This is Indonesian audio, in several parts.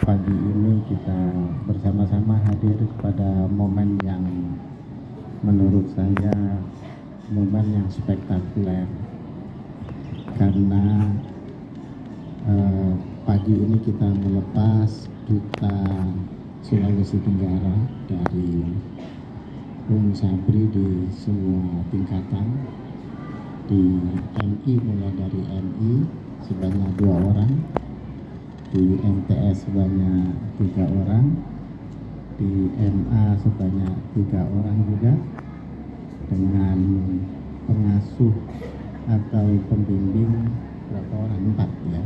Pagi ini kita bersama-sama hadir pada momen yang menurut saya momen yang spektakuler, karena pagi ini kita melepas Duta Sulawesi Tenggara dari Sabri di semua tingkatan, di MI mulai dari MI sebanyak 2 orang, di MTS sebanyak 3 orang, di MA sebanyak 3 orang juga, dengan pengasuh atau pembimbing berapa orang? 4 ya,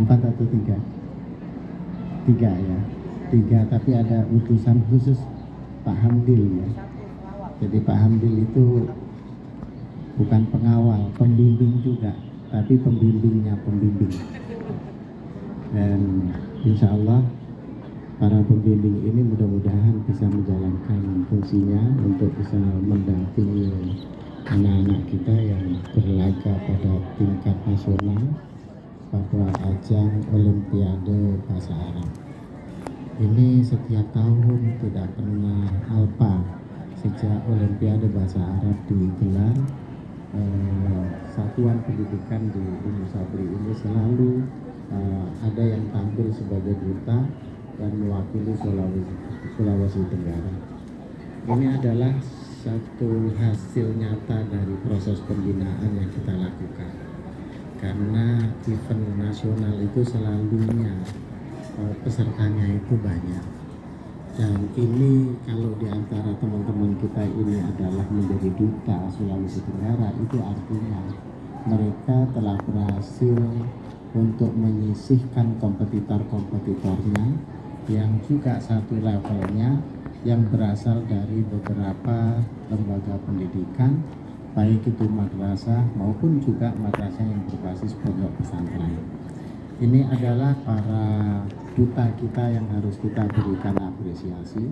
4 atau 3? 3 ya, 3, tapi ada utusan khusus Pak Hamdil ya. Jadi Pak Hamdil itu bukan pengawal, pembimbing juga, tapi pembimbingnya pembimbing. Dan insya Allah para pembimbing ini mudah-mudahan bisa menjalankan fungsinya untuk bisa mendampingi anak-anak kita yang berlaga pada tingkat nasional pada ajang Olimpiade Bahasa Arab. Ini setiap tahun tidak pernah alpa sejak Olimpiade Bahasa Arab digelar. Satuan pendidikan di Umu Sabri ini selalu ada yang tampil sebagai duta dan mewakili Sulawesi Tenggara. Ini adalah satu hasil nyata dari proses pembinaan yang kita lakukan, karena event nasional itu selalunya pesertanya itu banyak, dan ini kalau diantara teman-teman kita ini adalah menjadi duta Sulawesi Tenggara, itu artinya mereka telah berhasil untuk menyisihkan kompetitor-kompetitornya yang juga satu levelnya, yang berasal dari beberapa lembaga pendidikan, baik itu madrasah maupun juga madrasah yang berbasis pondok pesantren. Ini adalah para duta kita yang harus kita berikan apresiasi,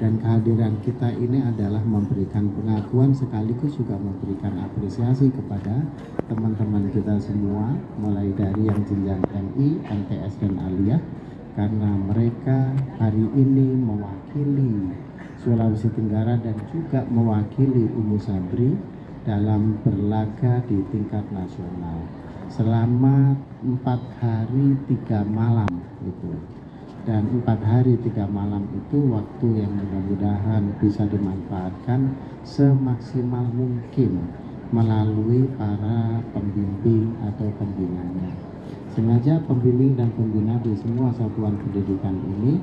dan kehadiran kita ini adalah memberikan pengakuan sekaligus juga memberikan apresiasi kepada teman-teman kita semua, mulai dari yang jenjang MI, MTS dan Aliyah, karena mereka hari ini mewakili Sulawesi Tenggara dan juga mewakili Umu Sabri dalam berlaga di tingkat nasional selama 4 hari 3 malam itu. Dan 4 hari 3 malam itu waktu yang mudah-mudahan bisa dimanfaatkan semaksimal mungkin melalui para pembimbing atau pembinanya. Sengaja pembimbing dan pembina di semua satuan pendidikan ini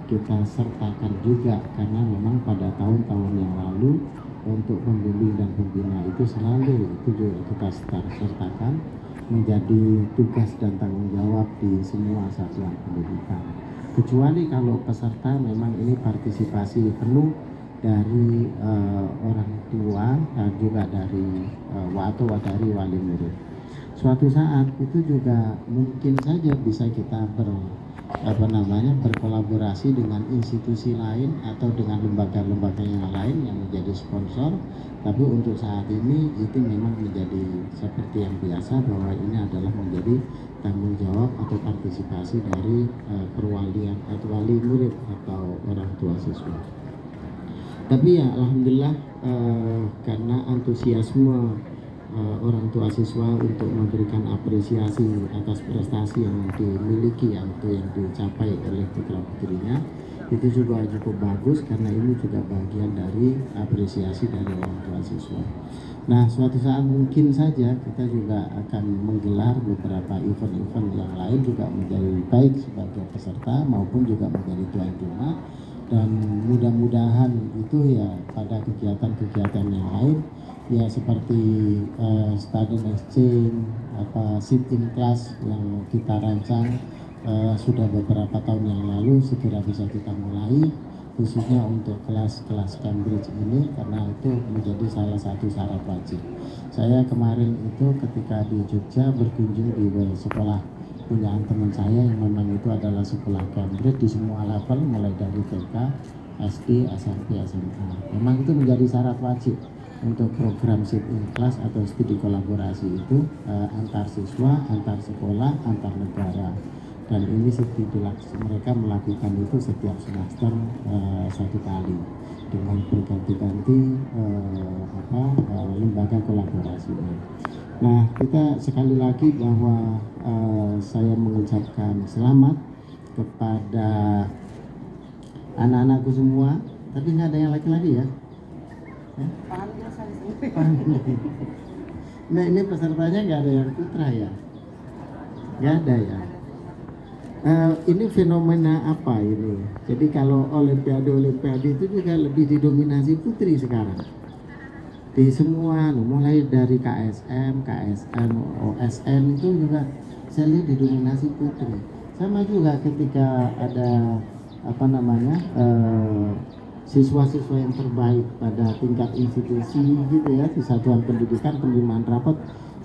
kita sertakan juga, karena memang pada tahun-tahun yang lalu untuk pembimbing dan pembina itu selalu itu juga kita sertakan menjadi tugas dan tanggung jawab di semua satuan pendidikan. Kecuali kalau peserta memang ini partisipasi penuh dari orang tua dan juga dari dari wali murid. Suatu saat itu juga mungkin saja bisa kita berkolaborasi dengan institusi lain atau dengan lembaga-lembaga yang lain yang menjadi sponsor. Tapi untuk saat ini itu memang menjadi seperti yang biasa, bahwa ini adalah menjadi tanggung jawab atau partisipasi dari perwalian atau wali murid atau orang tua siswa. Tapi ya alhamdulillah, karena antusiasme orang tua siswa untuk memberikan apresiasi atas prestasi yang dimiliki atau yang dicapai oleh putra-putrinya, itu juga cukup bagus, karena ini juga bagian dari apresiasi dari orang tua siswa. Nah, suatu saat mungkin saja kita juga akan menggelar beberapa event-event yang lain juga menjadi baik sebagai peserta maupun juga menjadi tuan rumah, dan mudah-mudahan itu ya pada kegiatan-kegiatan yang lain ya seperti student exchange, sitting class yang kita rancang sudah beberapa tahun yang lalu, segera bisa kita mulai, khususnya untuk kelas-kelas Cambridge ini, karena itu menjadi salah satu syarat wajib. Saya kemarin itu ketika di Jogja berkunjung di sekolah punya teman saya yang memang itu adalah sekolah Cambridge di semua level, mulai dari TK, SD, SMP, SMA. Memang itu menjadi syarat wajib untuk program sit-in class atau studi kolaborasi itu antar siswa, antar sekolah, antar negara. dan ini mereka melakukan itu setiap semester 1 kali dengan berganti-ganti lembaga kolaborasinya. Nah, kita sekali lagi bahwa saya mengucapkan selamat kepada anak-anakku semua, tapi nggak ada yang laki-laki ya? Nah, ini pesertanya nggak ada yang putra ya? Nggak ada ya? Ini fenomena apa ini? Jadi kalau olimpiade itu juga lebih didominasi putri sekarang. Di semua, mulai dari KSM, OSN itu juga saya lihat didominasi putri. Sama juga ketika ada siswa-siswa yang terbaik pada tingkat institusi gitu ya, di satuan pendidikan penerimaan rapot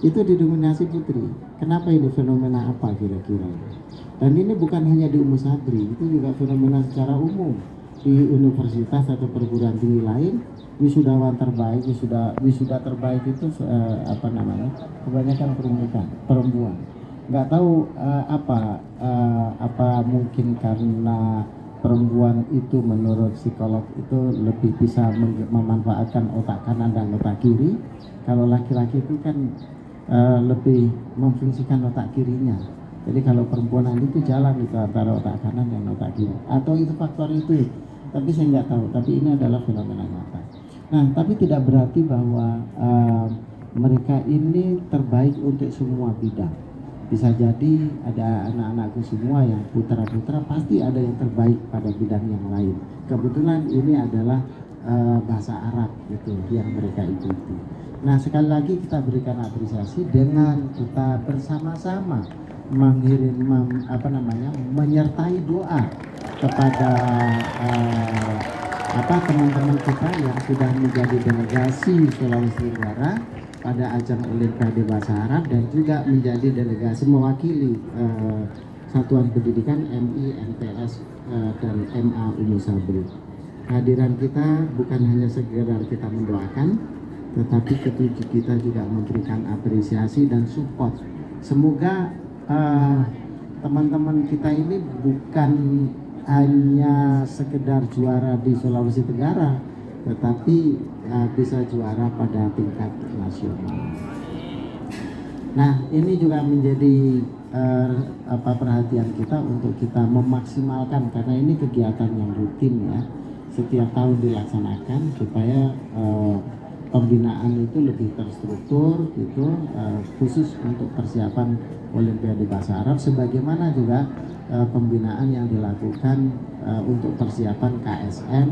itu didominasi putri. Kenapa ini, fenomena apa kira-kira? Dan ini bukan hanya di Umu Sabri, itu juga fenomena secara umum di universitas atau perguruan tinggi lain. Wisudawan terbaik, wisuda terbaik itu kebanyakan perempuan. Nggak tahu apa mungkin karena perempuan itu menurut psikolog itu lebih bisa memanfaatkan otak kanan dan otak kiri. Kalau laki-laki itu kan lebih memfungsikan otak kirinya. Jadi kalau perempuan itu jalan itu antara otak kanan dan otak kiri. Atau itu faktor itu, tapi saya nggak tahu. Tapi ini adalah fenomena nyata. Nah, tapi tidak berarti bahwa mereka ini terbaik untuk semua bidang. Bisa jadi ada anak-anakku semua yang putra-putra pasti ada yang terbaik pada bidang yang lain. Kebetulan ini adalah bahasa Arab gitu yang mereka ikuti. Nah, sekali lagi kita berikan apresiasi dengan kita bersama-sama menyertai doa kepada teman-teman kita yang sudah menjadi delegasi Sulawesi Tenggara pada ajang Olimpiade Bahasa Arab dan juga menjadi delegasi mewakili Satuan Pendidikan MI, MTS dan MA Umu Sabri. Kehadiran kita bukan hanya sekedar kita mendoakan, tetapi kita juga memberikan apresiasi dan support. Semoga teman-teman kita ini bukan hanya sekedar juara di Sulawesi Tenggara, tetapi bisa juara pada tingkat nasional. Nah, ini juga menjadi perhatian kita untuk kita memaksimalkan, karena ini kegiatan yang rutin ya, setiap tahun dilaksanakan supaya pembinaan itu lebih terstruktur gitu, khusus untuk persiapan Olimpiade Bahasa Arab, sebagaimana juga pembinaan yang dilakukan untuk persiapan KSM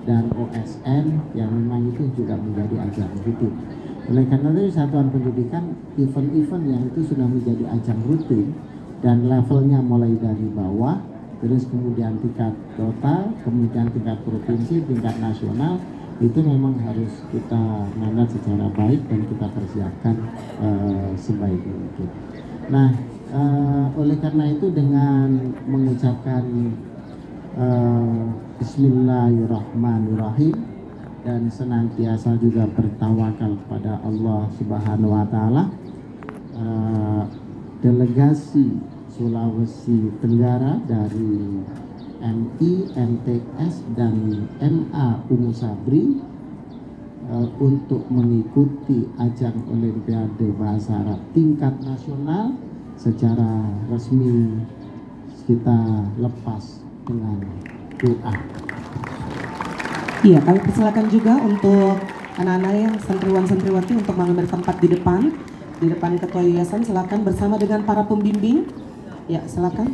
dan OSN yang memang itu juga menjadi ajang rutin. Oleh karena itu Satuan Pendidikan event-event yang itu sudah menjadi ajang rutin dan levelnya mulai dari bawah, terus kemudian tingkat kota, kemudian tingkat provinsi, tingkat nasional, itu memang harus kita manage secara baik dan kita persiapkan sebaik mungkin. Nah, oleh karena itu dengan mengucapkan Bismillahirrahmanirrahim dan senantiasa juga bertawakal kepada Allah Subhanahu wa Ta'ala, delegasi Sulawesi Tenggara dari MI, MTS dan MA Umu Sabri untuk mengikuti ajang Olimpiade Bahasa Arab tingkat nasional secara resmi kita lepas dengan doa. Iya, kami persilakan juga untuk anak-anak yang santriwan-santriwati untuk mengambil tempat di depan ketua yayasan. Silakan bersama dengan para pembimbing. Ya, silakan.